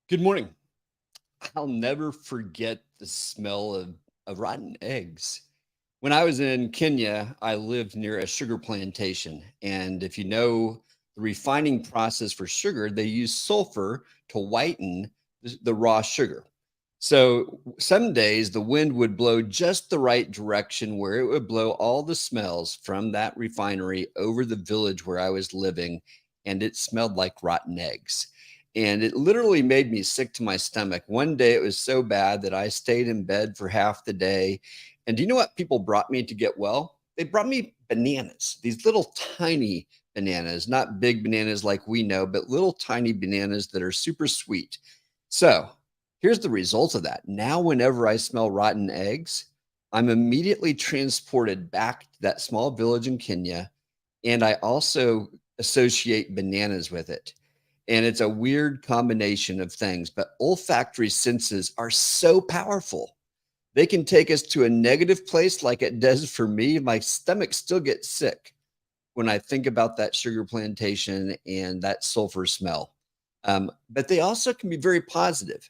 Good morning. I'll never forget the smell of rotten eggs. When I was in Kenya, I lived near a sugar plantation. And if you know the refining process for sugar, they use sulfur to whiten the raw sugar. So some days the wind would blow just the right direction where it would blow all the smells from that refinery over the village where I was living. And it smelled like rotten eggs. And it literally made me sick to my stomach. One day it was so bad that I stayed in bed for half the day. And do you know what people brought me to get well? They brought me bananas, these little tiny bananas, not big bananas like we know, but little tiny bananas that are super sweet. So here's the result of that. Now, whenever I smell rotten eggs, I'm immediately transported back to that small village in Kenya. And I also associate bananas with it. And it's a weird combination of things, but olfactory senses are so powerful. They can take us to a negative place like it does for me. My stomach still gets sick when I think about that sugar plantation and that sulfur smell. But they also can be very positive.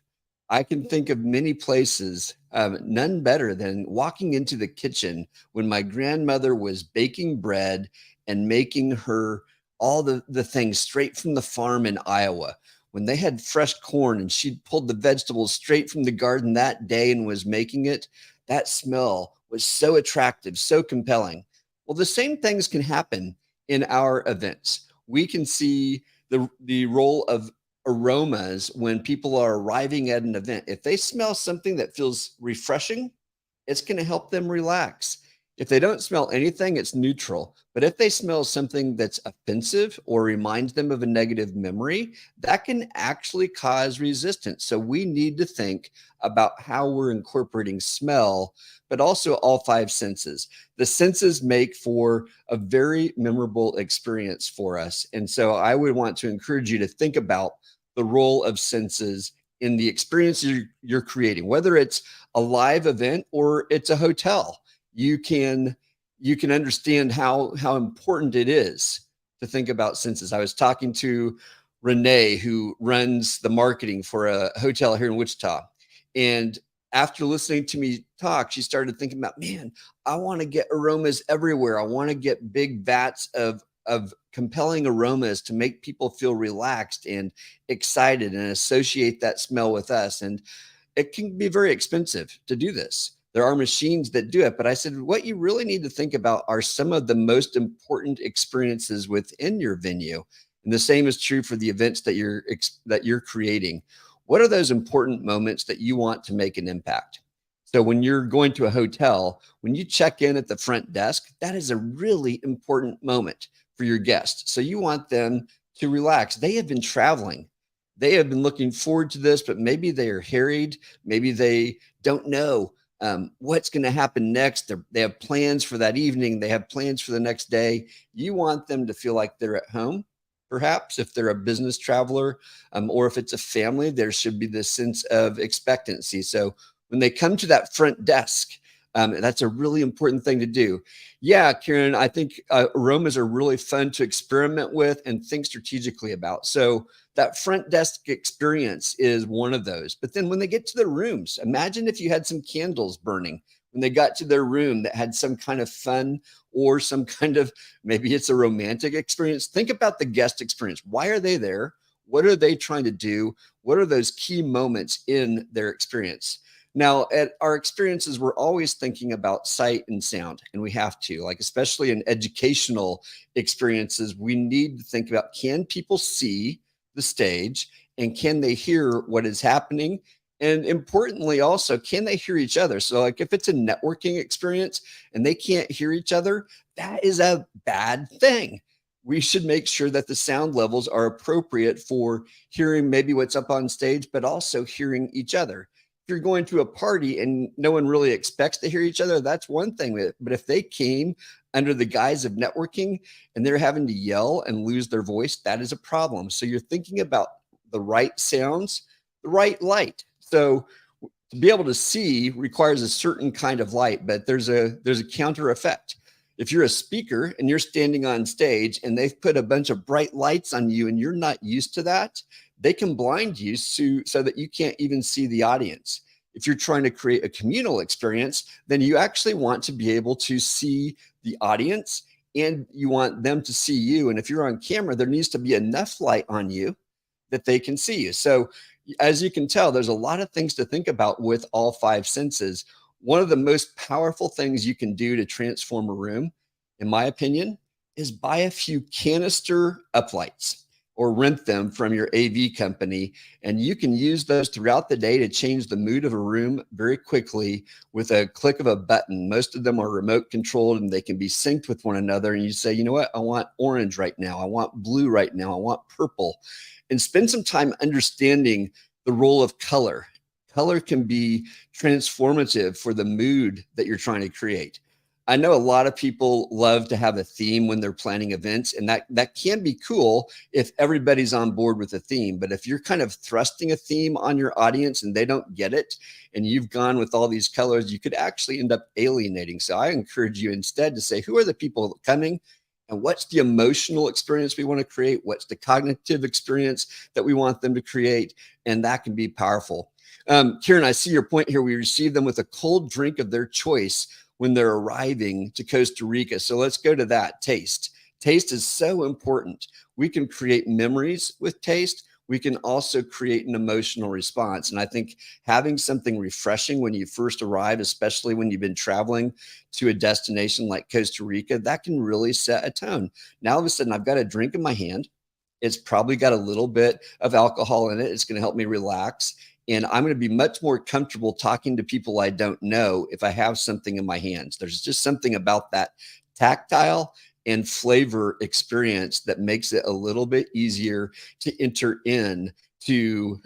I can think of many places, none better than walking into the kitchen when my grandmother was baking bread and making her all the things straight from the farm in Iowa. When they had fresh corn and she'd pulled the vegetables straight from the garden that day and was making it, that smell was so attractive, so compelling. Well, the same things can happen in our events. We can see the role of aromas when people are arriving at an event. If they smell something that feels refreshing, it's going to help them relax. If they don't smell anything, it's neutral. But if they smell something that's offensive or reminds them of a negative memory, that can actually cause resistance. So we need to think about how we're incorporating smell, but also all five senses. The senses make for a very memorable experience for us. And so I would want to encourage you to think about the role of senses in the experience you're creating, whether it's a live event or it's a hotel. You can understand how important it is to think about senses. I was talking to Renee, who runs the marketing for a hotel here in Wichita, and after listening to me talk, she started thinking about, man, I want to get aromas everywhere. I want to get big vats of compelling aromas to make people feel relaxed and excited and associate that smell with us. And it can be very expensive to do this. There are machines that do it, but I said, what you really need to think about are some of the most important experiences within your venue. And the same is true for the events that you're creating. What are those important moments that you want to make an impact? So when you're going to a hotel, when you check in at the front desk, that is a really important moment for your guests. So you want them to relax. They have been traveling. They have been looking forward to this, but maybe they are harried. Maybe they don't know what's going to happen next. They have plans for that evening. They have plans for the next day. You want them to feel like they're at home. Perhaps if they're a business traveler, or if it's a family, there should be this sense of expectancy. So when they come to that front desk, that's a really important thing to do. Yeah, Karen, I think aromas are really fun to experiment with and think strategically about. So that front desk experience is one of those. But then when they get to their rooms, imagine if you had some candles burning when they got to their room that had some kind of fun or some kind of, maybe it's a romantic experience. Think about the guest experience. Why are they there? What are they trying to do? What are those key moments in their experience? Now, at our experiences, we're always thinking about sight and sound, and we have to, like, especially in educational experiences, we need to think about, can people see the stage and can they hear what is happening? And importantly, also, can they hear each other? So, like, if it's a networking experience and they can't hear each other, that is a bad thing. We should make sure that the sound levels are appropriate for hearing maybe what's up on stage, but also hearing each other. If you're going to a party and no one really expects to hear each other, that's one thing. But if they came under the guise of networking and they're having to yell and lose their voice, that is a problem. So you're thinking about the right sounds, the right light. So to be able to see requires a certain kind of light, but there's a counter effect. If you're a speaker and you're standing on stage and they've put a bunch of bright lights on you and you're not used to that, they can blind you so that you can't even see the audience. If you're trying to create a communal experience, then you actually want to be able to see the audience and you want them to see you. And if you're on camera, there needs to be enough light on you that they can see you. So, as you can tell, there's a lot of things to think about with all five senses. One of the most powerful things you can do to transform a room, in my opinion, is buy a few canister uplights or rent them from your AV company. And you can use those throughout the day to change the mood of a room very quickly with a click of a button. Most of them are remote controlled and they can be synced with one another. And you say, you know what? I want orange right now. I want blue right now. I want purple. And spend some time understanding the role of color. Color can be transformative for the mood that you're trying to create. I know a lot of people love to have a theme when they're planning events, and that can be cool if everybody's on board with a theme. But if you're kind of thrusting a theme on your audience and they don't get it, and you've gone with all these colors, you could actually end up alienating. So I encourage you instead to say, who are the people coming? And what's the emotional experience we want to create? What's the cognitive experience that we want them to create? And that can be powerful. Kieran, I see your point here. We receive them with a cold drink of their choice when they're arriving to Costa Rica. So let's go to that. Taste. Taste is so important. We can create memories with taste. We can also create an emotional response. And I think having something refreshing when you first arrive, especially when you've been traveling to a destination like Costa Rica, that can really set a tone. Now, all of a sudden, I've got a drink in my hand. It's probably got a little bit of alcohol in it. It's going to help me relax. And I'm going to be much more comfortable talking to people I don't know if I have something in my hands. There's just something about that tactile and flavor experience that makes it a little bit easier to enter into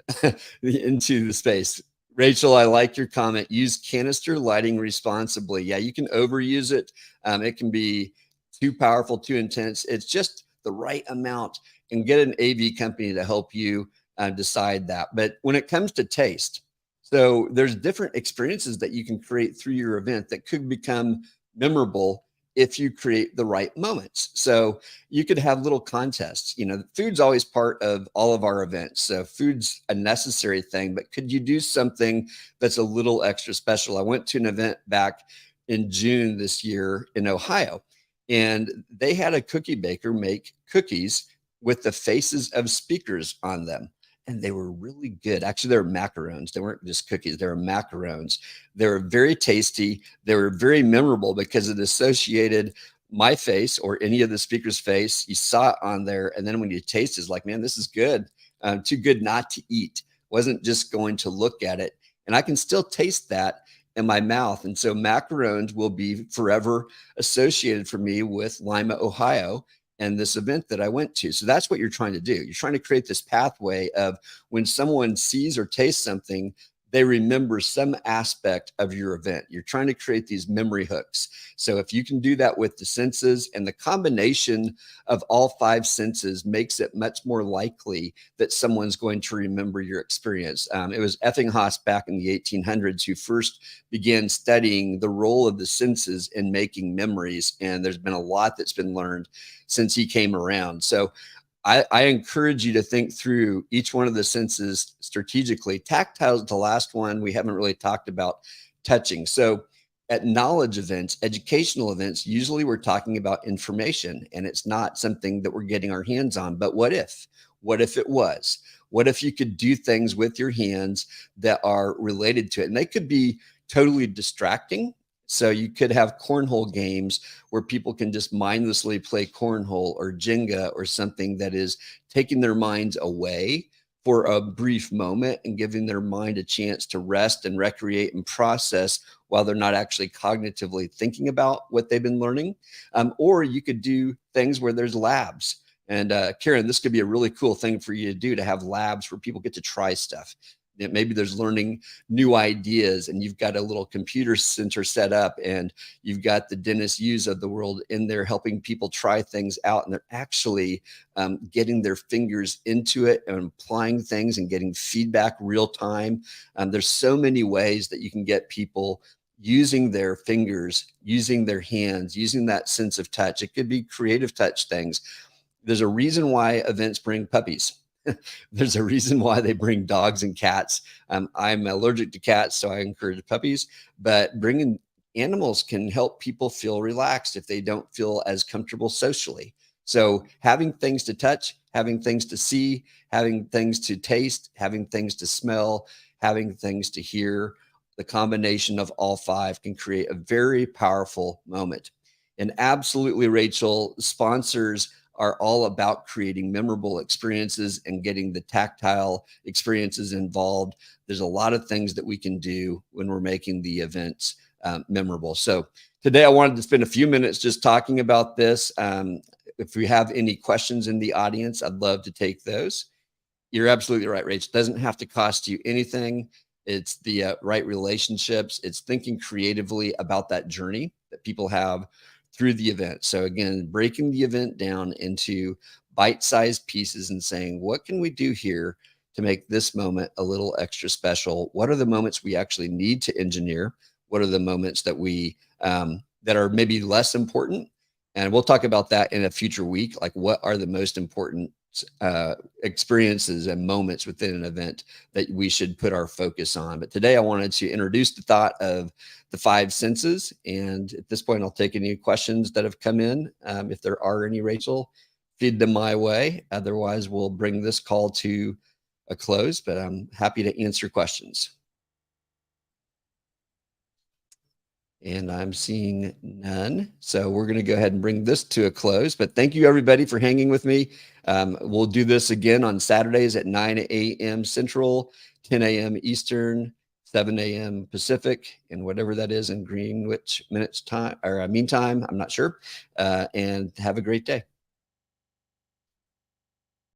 into the space. Rachel, I like your comment. Use canister lighting responsibly. Yeah, you can overuse it. It can be too powerful, too intense. It's just the right amount, and get an AV company to help you decide that. But when it comes to taste, so there's different experiences that you can create through your event that could become memorable if you create the right moments. So you could have little contests. You know, food's always part of all of our events. So food's a necessary thing, but could you do something that's a little extra special? I went to an event back in June this year in Ohio, and they had a cookie baker make cookies with the faces of speakers on them. And they were really good. Actually, they were macarons. They weren't just cookies. They were macarons. They were very tasty. They were very memorable because it associated my face or any of the speaker's face. You saw it on there. And then when you taste it, it's like, man, this is good. Too good not to eat. Wasn't just going to look at it. And I can still taste that in my mouth. And so macarons will be forever associated for me with Lima, Ohio, and this event that I went to. So that's what you're trying to do. You're trying to create this pathway of when someone sees or tastes something, they remember some aspect of your event. You're trying to create these memory hooks. So if you can do that with the senses, and the combination of all five senses makes it much more likely that someone's going to remember your experience. It was Eppinghaus back in the 1800s who first began studying the role of the senses in making memories. And there's been a lot that's been learned since he came around. So I encourage you to think through each one of the senses strategically. Tactile is the last one we haven't really talked about, touching. So at knowledge events, educational events, usually we're talking about information and it's not something that we're getting our hands on. But what if? What if it was? What if you could do things with your hands that are related to it? And they could be totally distracting. So you could have cornhole games where people can just mindlessly play cornhole or Jenga or something that is taking their minds away for a brief moment and giving their mind a chance to rest and recreate and process while they're not actually cognitively thinking about what they've been learning. Or you could do things where there's labs. And Karen, this could be a really cool thing for you to do, to have labs where people get to try stuff. Maybe there's learning new ideas and you've got a little computer center set up and you've got the Dennis Hughes of the world in there helping people try things out, and they're actually getting their fingers into it and applying things and getting feedback real time. There's so many ways that you can get people using their fingers, using their hands, using that sense of touch. It could be creative touch things. There's a reason why events bring puppies. There's a reason why they bring dogs and cats. I'm allergic to cats, so I encourage puppies, but bringing animals can help people feel relaxed if they don't feel as comfortable socially. So having things to touch, having things to see, having things to taste, having things to smell, having things to hear, the combination of all five can create a very powerful moment. And absolutely, Rachel, sponsors are all about creating memorable experiences and getting the tactile experiences involved. There's a lot of things that we can do when we're making the events memorable. So today I wanted to spend a few minutes just talking about this. If we have any questions in the audience, I'd love to take those. You're absolutely right, Rach. It doesn't have to cost you anything. It's the right relationships. It's thinking creatively about that journey that people have through the event. So again, breaking the event down into bite-sized pieces and saying, what can we do here to make this moment a little extra special? What are the moments we actually need to engineer? What are the moments that we that are maybe less important? And we'll talk about that in a future week. Like, what are the most important experiences and moments within an event that we should put our focus on? But today I wanted to introduce the thought of the five senses. And at this point, I'll take any questions that have come in. If there are any, Rachel, feed them my way. Otherwise, we'll bring this call to a close, but I'm happy to answer questions. And I'm seeing none. So we're going to go ahead and bring this to a close. But thank you, everybody, for hanging with me. We'll do this again on Saturdays at 9 a.m. Central, 10 a.m. Eastern, 7 a.m. Pacific, and whatever that is in Greenwich minutes time or meantime, I'm not sure. And have a great day.